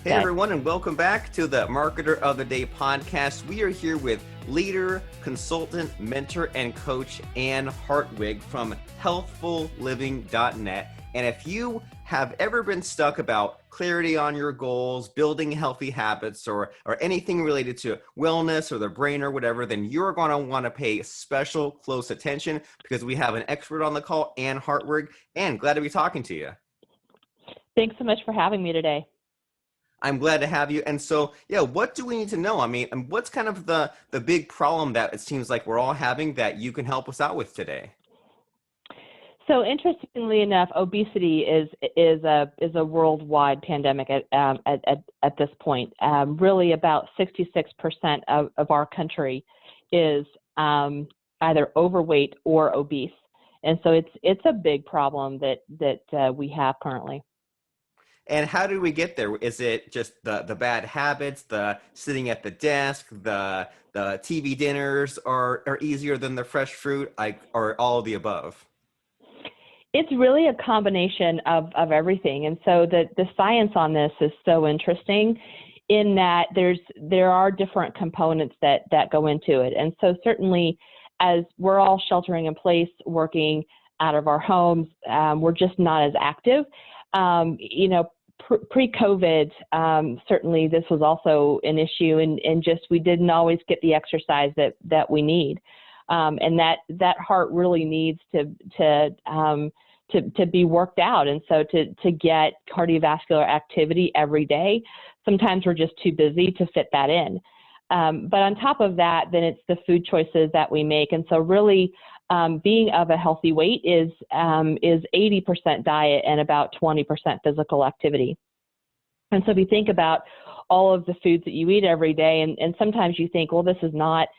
Hey everyone, and welcome back to the Marketer of the Day podcast. We are here with leader, consultant, mentor, and coach Ann Hartwig from healthfulliving.net. And if you have ever been stuck about clarity on your goals, building healthy habits, or anything related to wellness or the brain or whatever, then you're going to want to pay special close attention because we have an expert on the call, Ann Hartwig. Ann, glad to be talking to you. Thanks so much for having me today. I'm glad to have you. And so, what do we need to know? I mean, and what's kind of the big problem that it seems like we're all having that you can help us out with today? So interestingly enough, obesity is a worldwide pandemic at this point. Really, about 66% of our country is either overweight or obese, and so it's a big problem that we have currently. And how do we get there? Is it just the bad habits, the sitting at the desk, the TV dinners are easier than the fresh fruit, or all of the above? It's really a combination of everything. And so the science on this is so interesting in that there are different components that go into it. And so certainly as we're all sheltering in place, working out of our homes, we're just not as active. Pre-COVID, certainly this was also an issue, and just we didn't always get the exercise that we need, and that heart really needs to be worked out, and so to get cardiovascular activity every day. Sometimes we're just too busy to fit that in. But on top of that, then it's the food choices that we make, and so really. Being of a healthy weight is 80% diet and about 20% physical activity. And so if you think about all of the foods that you eat every day, and sometimes you think, well, this is not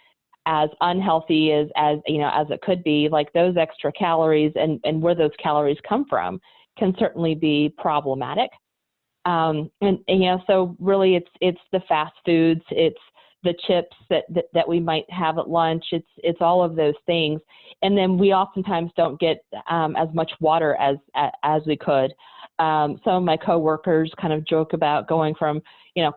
as unhealthy as it could be, like those extra calories and where those calories come from can certainly be problematic. So really it's the fast foods, it's the chips that we might have at lunch. It's all of those things. And then we oftentimes don't get as much water as we could. Some of my coworkers kind of joke about going from,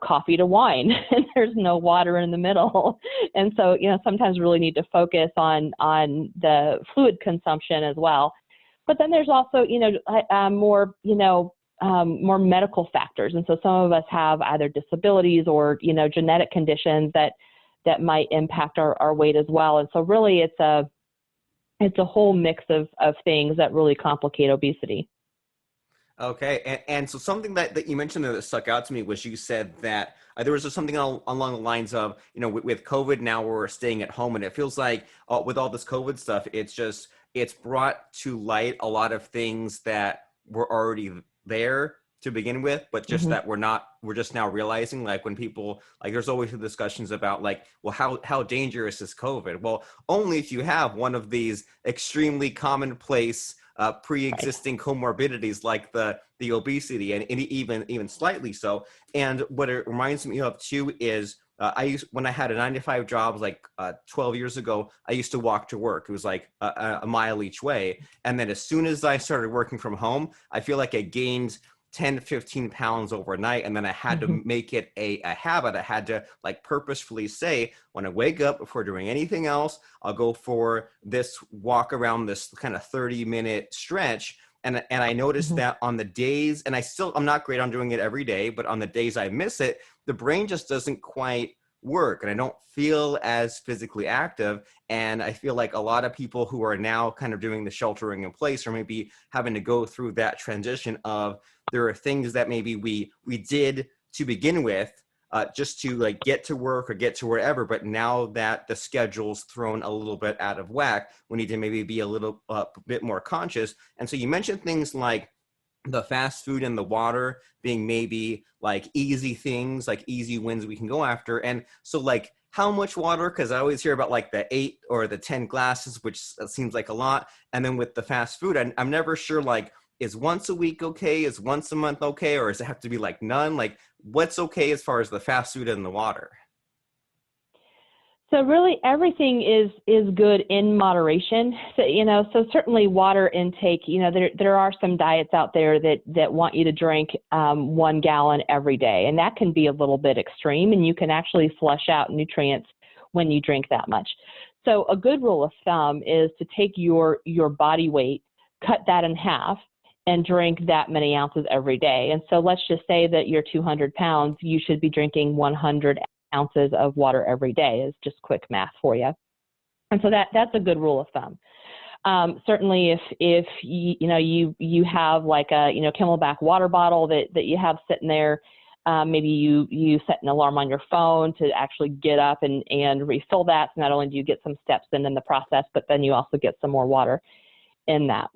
coffee to wine and there's no water in the middle. And so, sometimes we really need to focus on the fluid consumption as well. But then there's also, more medical factors. And so some of us have either disabilities or, genetic conditions that might impact our weight as well. And so really it's a whole mix of things that really complicate obesity. Okay. And so something that you mentioned there that stuck out to me was you said that there was just something along the lines of, with COVID now we're staying at home, and it feels like with all this COVID stuff, it's brought to light a lot of things that were already there to begin with, but just that we're just now realizing, like when people, like there's always the discussions about like, well, how dangerous is COVID? Well, only if you have one of these extremely commonplace pre-existing comorbidities like the obesity and even slightly so. And what it reminds me of too is when I had a 9-to-5 job, like 12 years ago, I used to walk to work. It was like a mile each way. And then as soon as I started working from home, I feel like I gained 10 to 15 pounds overnight. And then I had to make it a habit. I had to like purposefully say, when I wake up, before doing anything else, I'll go for this walk around this kind of 30-minute stretch. And I noticed that on the days, and I'm not great on doing it every day, but on the days I miss it, the brain just doesn't quite work and I don't feel as physically active. And I feel like a lot of people who are now kind of doing the sheltering in place or maybe having to go through that transition of there are things that maybe we did to begin with just to like get to work or get to wherever. But now that the schedule's thrown a little bit out of whack, we need to maybe be a little bit more conscious. And so you mentioned things like the fast food and the water being maybe like easy things, like easy wins we can go after. And so like how much water? Because I always hear about like the 8 or the 10 glasses, which seems like a lot. And then with the fast food, I'm never sure, like, is once a week okay? Is once a month okay? Or does it have to be like none? Like what's okay as far as the fast food and the water? So really everything is good in moderation. So, so certainly water intake, there are some diets out there that want you to drink 1 gallon every day. And that can be a little bit extreme, and you can actually flush out nutrients when you drink that much. So a good rule of thumb is to take your body weight, cut that in half, and drink that many ounces every day. And so let's just say that you're 200 pounds, you should be drinking 100 ounces of water every day, is just quick math for you. And so that's a good rule of thumb. Certainly if you have like a, Camelback water bottle that you have sitting there, maybe you set an alarm on your phone to actually get up and refill that. So not only do you get some steps in the process, but then you also get some more water in that.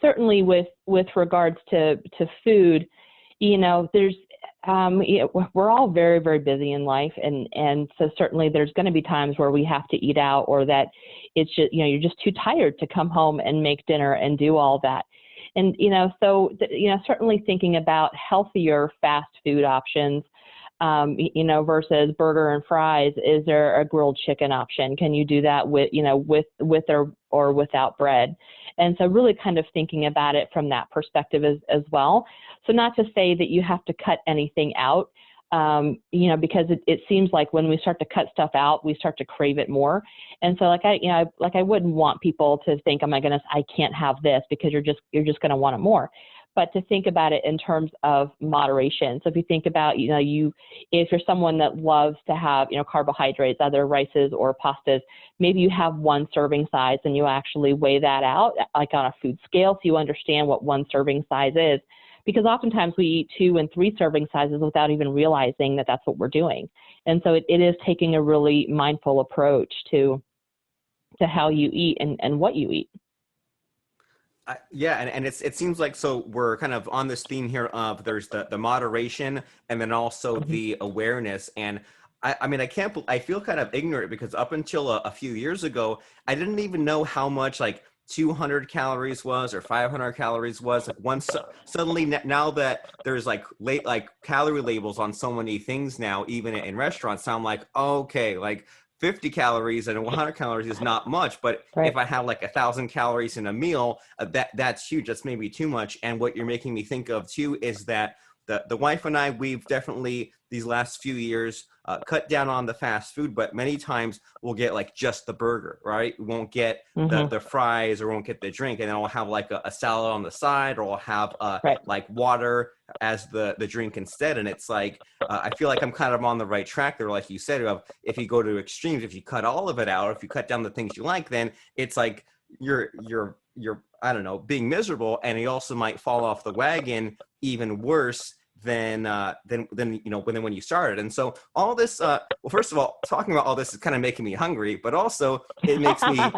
Certainly with regards to food, there's we're all very, very busy in life, and so certainly there's going to be times where we have to eat out, or that it's just, you're just too tired to come home and make dinner and do all that. And certainly thinking about healthier fast food options, versus burger and fries. Is there a grilled chicken option? Can you do that with or without bread? And so really kind of thinking about it from that perspective as well. So not to say that you have to cut anything out, because it seems like when we start to cut stuff out, we start to crave it more. And so I wouldn't want people to think, oh my goodness, I can't have this, because you're just going to want it more. But to think about it in terms of moderation. So if you think about, if you're someone that loves to have, carbohydrates, either rices or pastas, maybe you have one serving size and you actually weigh that out like on a food scale, so you understand what one serving size is. Because oftentimes we eat 2 and 3 serving sizes without even realizing that that's what we're doing. And so it is taking a really mindful approach to how you eat and what you eat. Yeah, and it seems like, so we're kind of on this theme here of there's the moderation and then also Mm-hmm. the awareness. And I mean, I feel kind of ignorant, because up until a few years ago, I didn't even know how much like 200 calories was or 500 calories was. Like once suddenly now that there's like calorie labels on so many things now, even in restaurants, so I'm like, okay, like 50 calories and 100 calories is not much, but Right. if I have like 1,000 calories in a meal, that's huge. That's maybe too much. And what you're making me think of too is that the wife and I, we've definitely these last few years cut down on the fast food, but many times we'll get like just the burger, right? We won't get Mm-hmm. the fries, or won't get the drink, and then we'll have like a salad on the side, or we'll have Right. like water as the drink instead. And it's like, I feel like I'm kind of on the right track there, like you said, of if you go to extremes, if you cut all of it out, or if you cut down the things you like, then it's like you're I don't know, being miserable, and you also might fall off the wagon even worse than when you started. And so all this, well, first of all, talking about all this is kind of making me hungry, but also it makes me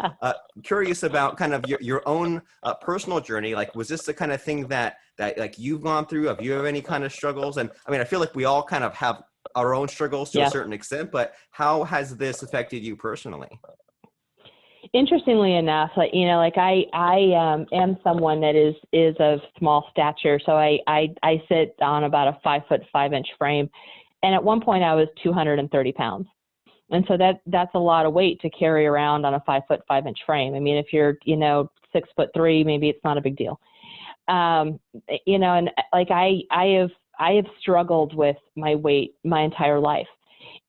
curious about kind of your own personal journey. Like, was this the kind of thing that like you've gone through? Have you have any kind of struggles? And I mean, I feel like we all kind of have our own struggles to a Yes. certain extent, but how has this affected you personally? Interestingly enough, I am someone that is of small stature. So I sit on about a 5'5" frame. And at one point I was 230 pounds. And so that's a lot of weight to carry around on a 5'5" frame. I mean, if you're, 6'3", maybe it's not a big deal. And like I have struggled with my weight my entire life.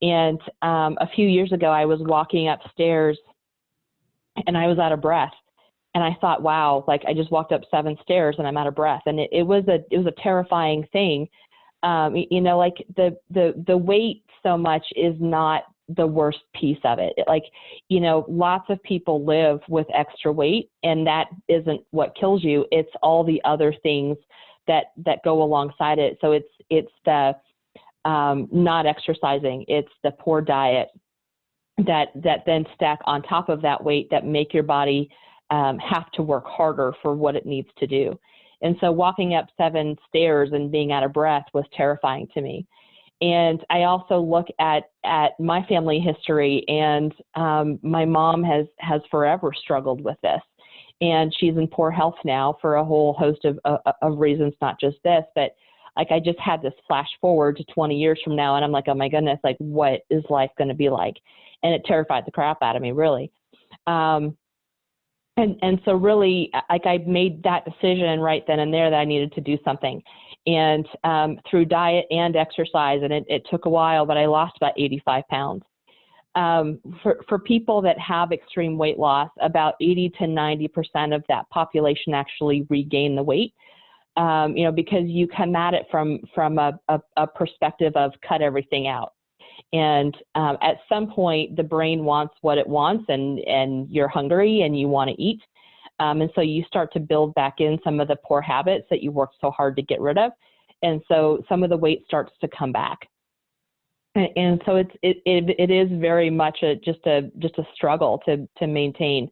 And a few years ago, I was walking upstairs and I was out of breath. And I thought, wow, like I just walked up 7 stairs and I'm out of breath. And it was a terrifying thing. Like the weight so much is not the worst piece of it. Lots of people live with extra weight, and that isn't what kills you. It's all the other things that go alongside it. So it's the not exercising, it's the poor diet, that then stack on top of that weight that make your body have to work harder for what it needs to do. And so walking up 7 stairs and being out of breath was terrifying to me. And I also look at my family history, and my mom has forever struggled with this. And she's in poor health now for a whole host of reasons, not just this, but Like, I just had this flash forward to 20 years from now, and I'm like, oh my goodness, like, what is life going to be like? And it terrified the crap out of me, really. Um, and so really, like, I made that decision right then and there that I needed to do something. And through diet and exercise, and it took a while, but I lost about 85 pounds. For people that have extreme weight loss, about 80 to 90% of that population actually regain the weight. Because you come at it from a perspective of cut everything out. And at some point, the brain wants what it wants, and you're hungry and you want to eat. And so you start to build back in some of the poor habits that you worked so hard to get rid of. And so some of the weight starts to come back. And so it is very much just a struggle to maintain.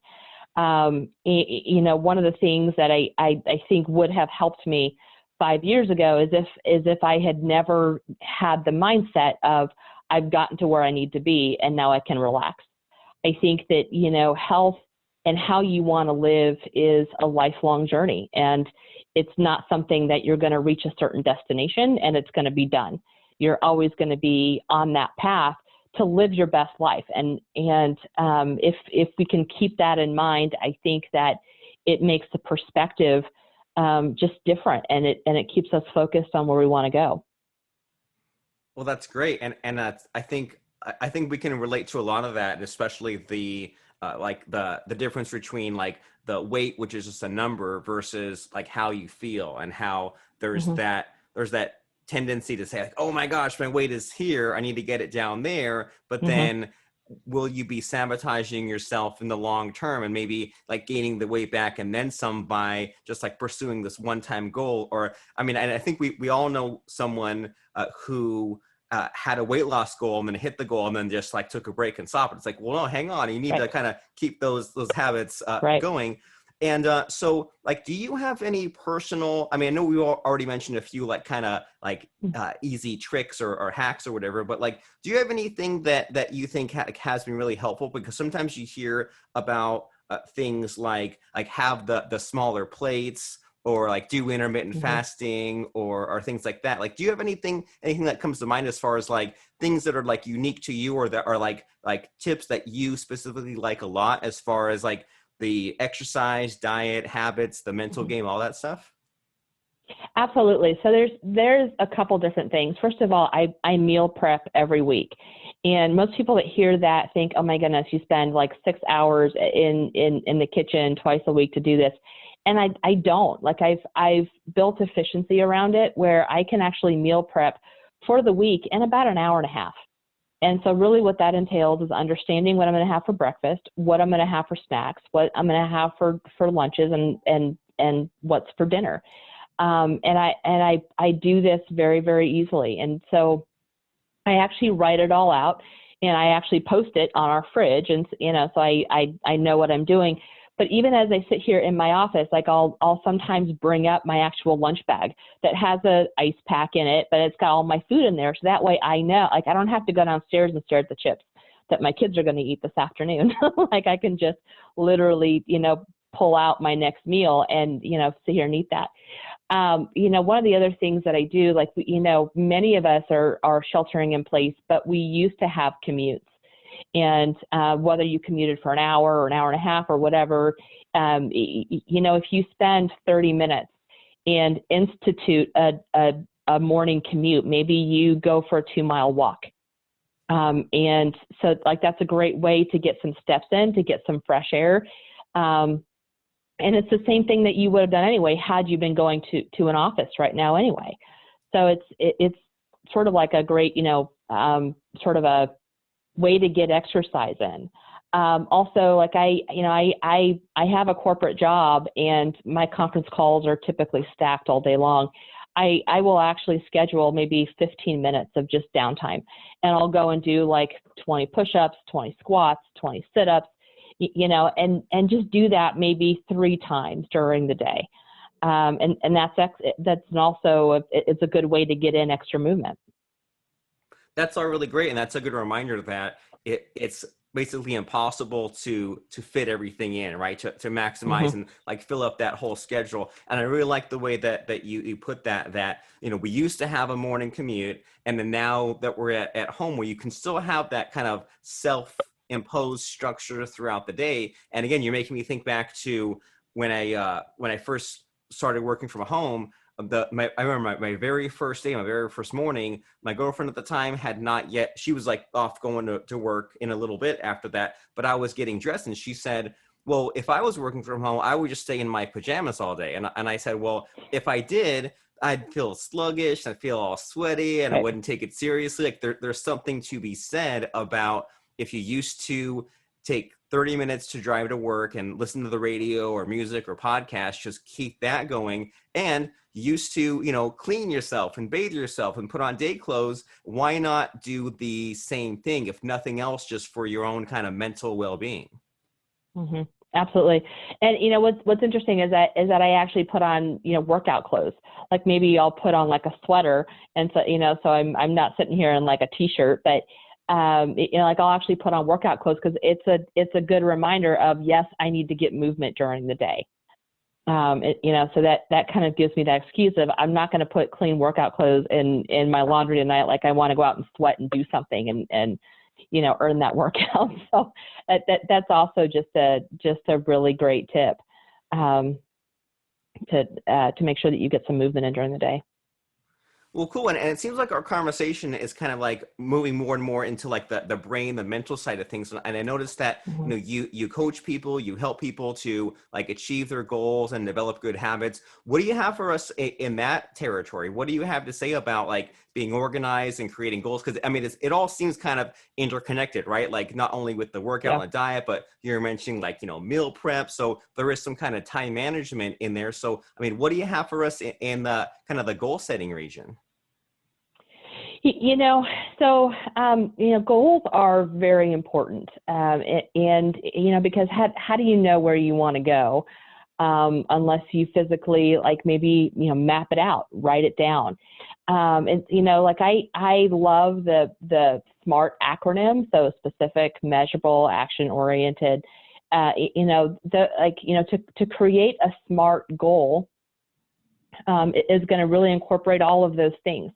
One of the things that I think would have helped me 5 years ago is if I had never had the mindset of, I've gotten to where I need to be and now I can relax. I think that, health and how you want to live is a lifelong journey, and it's not something that you're going to reach a certain destination and it's going to be done. You're always going to be on that path to live your best life. And if we can keep that in mind, I think that it makes the perspective just different, and it keeps us focused on where we want to go. Well, that's great, and I think we can relate to a lot of that, and especially the like the difference between like the weight, which is just a number, versus like how you feel, and how there's that tendency to say like, oh my gosh, my weight is here, I need to get it down there, but then will you be sabotaging yourself in the long term, and maybe like gaining the weight back and then some by just like pursuing this one-time goal? Or and I think we all know someone who had a weight loss goal and then hit the goal and then just like took a break and stopped. It's like, well, no, hang on, you need to kind of keep those habits going. And so like, do you have any personal, I know we already mentioned a few like kind of like easy tricks or hacks or whatever, but like, do you have anything that you think has been really helpful? Because sometimes you hear about things like have the smaller plates, or like do intermittent fasting, or things like that. Like, do you have anything that comes to mind as far as like things that are like unique to you, or that are like tips that you specifically like a lot, as far as like the exercise, diet, habits, the mental game, all that stuff? Absolutely. So there's a couple different things. First of all, I meal prep every week. And most people that hear that think, oh my goodness, you spend like 6 hours in the kitchen twice a week to do this. And I don't. Like, I've built efficiency around it where I can actually meal prep for the week in about an hour and a half. And so really what that entails is understanding what I'm going to have for breakfast, what I'm going to have for snacks, what I'm going to have for lunches, and what's for dinner. And I do this very, very easily. And so I actually write it all out, and I actually post it on our fridge. And, so I know what I'm doing. But even as I sit here in my office, like I'll sometimes bring up my actual lunch bag that has a ice pack in it, but it's got all my food in there. So that way I know, like, I don't have to go downstairs and stare at the chips that my kids are going to eat this afternoon. Like, I can just literally, pull out my next meal and, sit here and eat that. One of the other things that I do, like, many of us are sheltering in place, but we used to have commutes. And whether you commuted for an hour or an hour and a half or whatever, if you spend 30 minutes and institute a morning commute, maybe you go for a 2-mile walk. And so like, that's a great way to get some steps in, to get some fresh air. And it's the same thing that you would have done anyway, had you been going to an office right now anyway. So it's sort of like a great, sort of a way to get exercise in. Also, like I have a corporate job, and my conference calls are typically stacked all day long. I will actually schedule maybe 15 minutes of just downtime, and I'll go and do like 20 push-ups, 20 squats, 20 sit-ups, and just do that maybe 3 times during the day. And that's also it's a good way to get in extra movement. That's all really great, and that's a good reminder that it's basically impossible to fit everything in, right? To maximize Hmm. and like fill up that whole schedule. And I really like the way that you put that, you know, we used to have a morning commute, and then now that we're at home where you can still have that kind of self-imposed structure throughout the day. And again, you're making me think back to when I first started working from home. I remember my very first day, my very first morning, my girlfriend at the time had not yet, she was like off going to work in a little bit after that, but I was getting dressed and she said, well, if I was working from home, I would just stay in my pajamas all day. And I said, well, if I did, I'd feel sluggish, I'd feel all sweaty, and I Right. wouldn't take it seriously. Like there's something to be said about if you used to take 30 minutes to drive to work and listen to the radio or music or podcast, just keep that going. And used to, you know, clean yourself and bathe yourself and put on day clothes, why not do the same thing, if nothing else, just for your own kind of mental well-being? Hmm. Absolutely. And you know what's interesting is that I actually put on, you know, workout clothes. Like maybe I'll put on like a sweater, and so, you know, so I'm not sitting here in like a t-shirt, but you know, like I'll actually put on workout clothes because it's a good reminder of, yes, I need to get movement during the day. You know, so that kind of gives me that excuse of I'm not going to put clean workout clothes in my laundry tonight. Like I want to go out and sweat and do something and you know, earn that workout. So that's also just a really great tip, um, to make sure that you get some movement in during the day. Well, cool. And it seems like our conversation is kind of like moving more and more into like the brain, the mental side of things. And I noticed that, you Hmm. know, you coach people, you help people to like achieve their goals and develop good habits. What do you have for us in that territory? What do you have to say about like being organized and creating goals? Because I mean, it all seems kind of interconnected, right? Like not only with the workout Yeah. and the diet, but you're mentioning like, you know, meal prep. So there is some kind of time management in there. So, I mean, what do you have for us in the kind of the goal setting region? You know, so you know, goals are very important, and you know, because how do you know where you want to go unless you physically, like maybe, you know, map it out, write it down. And you know, like I love the SMART acronym, so specific, measurable, action oriented. You know, the like, you know, to create a SMART goal is going to really incorporate all of those things.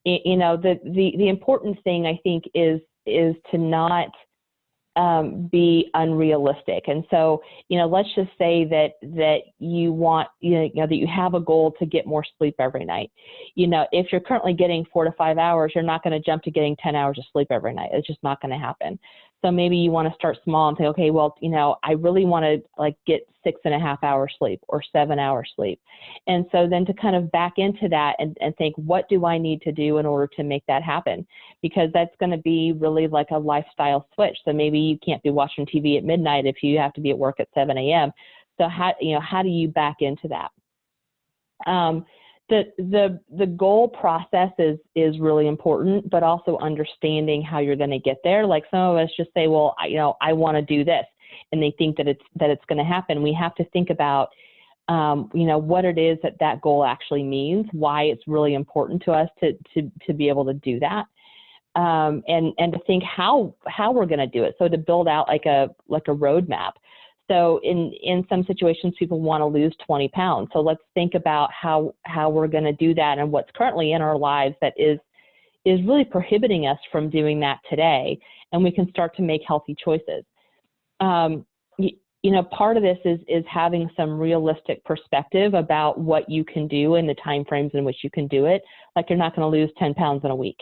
You know, the important thing I think is to not be unrealistic. And so, you know, let's just say that you want, you know, that you have a goal to get more sleep every night. You know, if you're currently getting 4 to 5 hours, you're not going to jump to getting 10 hours of sleep every night. It's just not going to happen. So maybe you want to start small and say, okay, well, you know, I really want to like get 6.5 hours sleep or 7 hours sleep. And so then to kind of back into that and think, what do I need to do in order to make that happen? Because that's going to be really like a lifestyle switch. So maybe you can't be watching TV at midnight if you have to be at work at 7 a.m. So how do you back into that? The goal process is really important, but also understanding how you're going to get there. Like some of us just say, well, I want to do this, and they think that it's going to happen. We have to think about what it is that goal actually means, why it's really important to us to be able to do that, and to think how we're going to do it. So to build out like a roadmap. So in some situations, people want to lose 20 pounds. So let's think about how we're going to do that and what's currently in our lives that is really prohibiting us from doing that today. And we can start to make healthy choices. Part of this is having some realistic perspective about what you can do and the time frames in which you can do it. Like you're not going to lose 10 pounds in a week.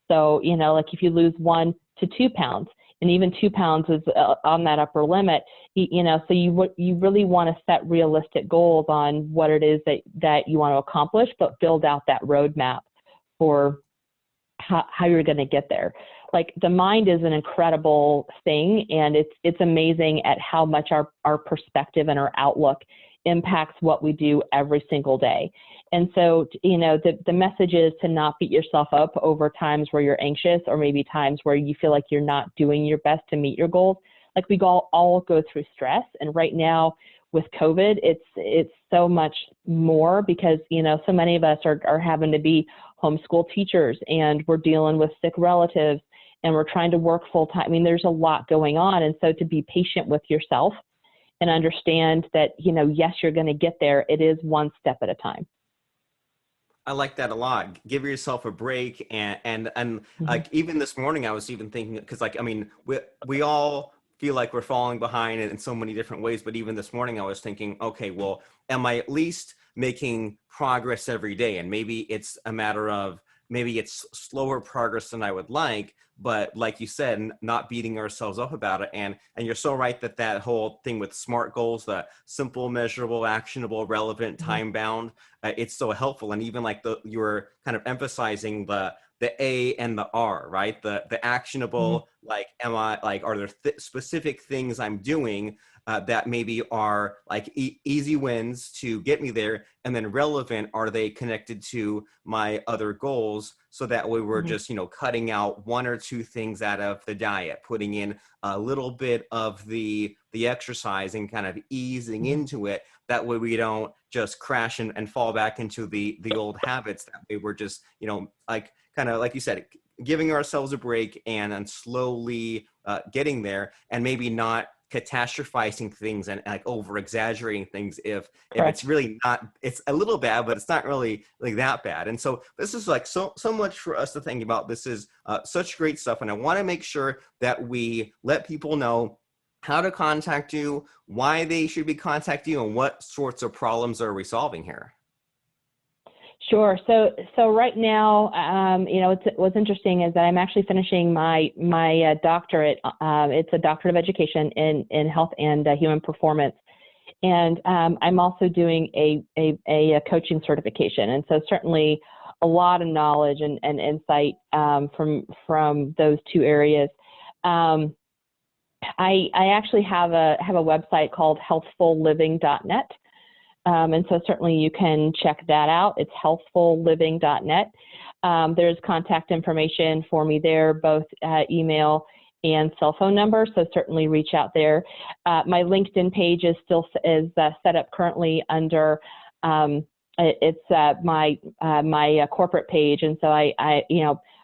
So, like if you lose 1 to 2 pounds, and even 2 pounds is on that upper limit, so you really want to set realistic goals on what it is that you want to accomplish, but build out that roadmap for how you're going to get there. Like the mind is an incredible thing, and it's amazing at how much our perspective and our outlook impacts what we do every single day. And so, the message is to not beat yourself up over times where you're anxious or maybe times where you feel like you're not doing your best to meet your goals. Like we all go through stress. And right now with COVID, it's so much more because, so many of us are having to be homeschool teachers, and we're dealing with sick relatives, and we're trying to work full time. I mean, there's a lot going on. And so to be patient with yourself and understand that, yes, you're going to get there. It is one step at a time. I like that a lot. Give yourself a break, and Mm-hmm. like even this morning, I was even thinking because like I mean we all feel like we're falling behind in so many different ways. But even this morning, I was thinking, okay, well, am I at least making progress every day? And maybe it's a matter of maybe it's slower progress than I would like, but like you said, not beating ourselves up about it. And you're so right that that whole thing with SMART goals, the simple, measurable, actionable, relevant, Mm-hmm. time bound, it's so helpful. And even like you were kind of emphasizing the A and the R, right? The Mm-hmm. actionable, like am I like are there specific things I'm doing that maybe are like easy wins to get me there, and then relevant, are they connected to my other goals? So that way we're Mm-hmm. just cutting out one or two things out of the diet, putting in a little bit of the exercise and kind of easing Mm-hmm. into it. That way we don't just crash and fall back into the old habits. That way we're just like kind of like you said, giving ourselves a break and slowly getting there, and maybe not catastrophizing things and like over exaggerating things if it's Correct. really not, it's a little bad but it's not really like that bad. And so this is like so much for us to think about. This is such great stuff, and I want to make sure that we let people know how to contact you, why they should be contacting you, and what sorts of problems are we solving here. Sure. So right now, what's interesting is that I'm actually finishing my doctorate. It's a doctorate of education in health and human performance, and I'm also doing a coaching certification. And so certainly a lot of knowledge and insight from those two areas. I actually have a website called healthfulliving.net. And so certainly you can check that out. It's healthfulliving.net. There's contact information for me there, both email and cell phone number. So certainly reach out there. My LinkedIn page is still set up currently under my corporate page. And so I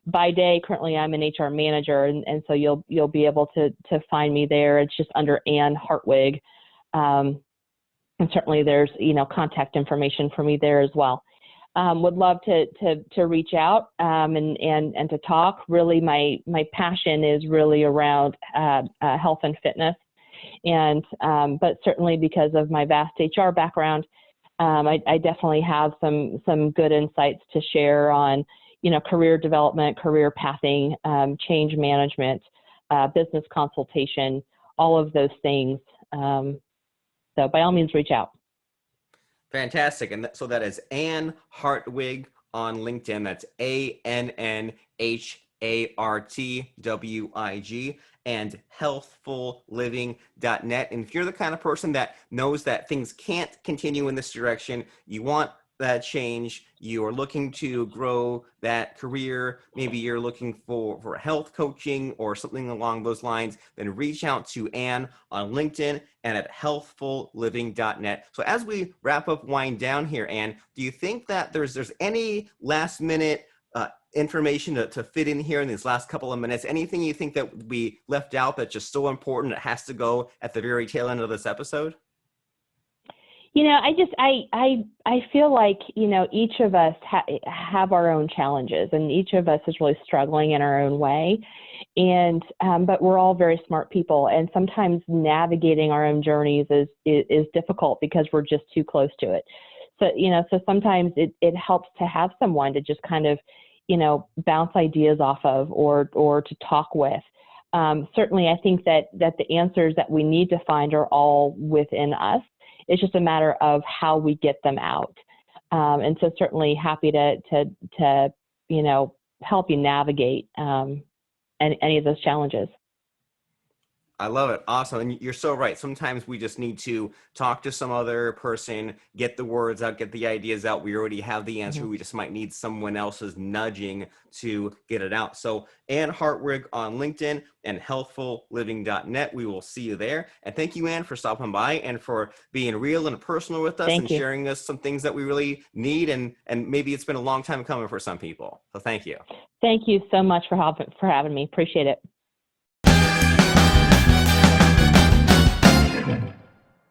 by day currently I'm an HR manager, and so you'll be able to find me there. It's just under Ann Hartwig. And certainly there's, contact information for me there as well. Would love to reach out and to talk. Really, my passion is really around health and fitness. And but certainly because of my vast HR background, I definitely have some good insights to share on, career development, career pathing, change management, business consultation, all of those things. So by all means, reach out. Fantastic. And so that is Ann Hartwig on LinkedIn. That's ANNHARTWIG, and healthfulliving.net. And if you're the kind of person that knows that things can't continue in this direction, you want that change, you are looking to grow that career, maybe you're looking for health coaching or something along those lines, then reach out to Ann on LinkedIn and at healthfulliving.net. So as we wrap up, wind down here, Ann, do you think that there's any last minute information to fit in here in these last couple of minutes? Anything you think that we left out that's just so important it has to go at the very tail end of this episode? I feel like, each of us have our own challenges, and each of us is really struggling in our own way. And, but we're all very smart people. And sometimes navigating our own journeys is difficult because we're just too close to it. So, so sometimes it helps to have someone to just kind of, bounce ideas off of or to talk with. Certainly, I think that the answers that we need to find are all within us. It's just a matter of how we get them out. And so certainly happy to help you navigate any of those challenges. I love it. Awesome. And you're so right. Sometimes we just need to talk to some other person, get the words out, get the ideas out. We already have the answer. Mhm. We just might need someone else's nudging to get it out. So, Ann Hartwig on LinkedIn and healthfulliving.net. We will see you there. And thank you, Ann, for stopping by and for being real and personal with us and Thank you. sharing us some things that we really need. And maybe it's been a long time coming for some people. So, thank you. Thank you so much for having me. Appreciate it.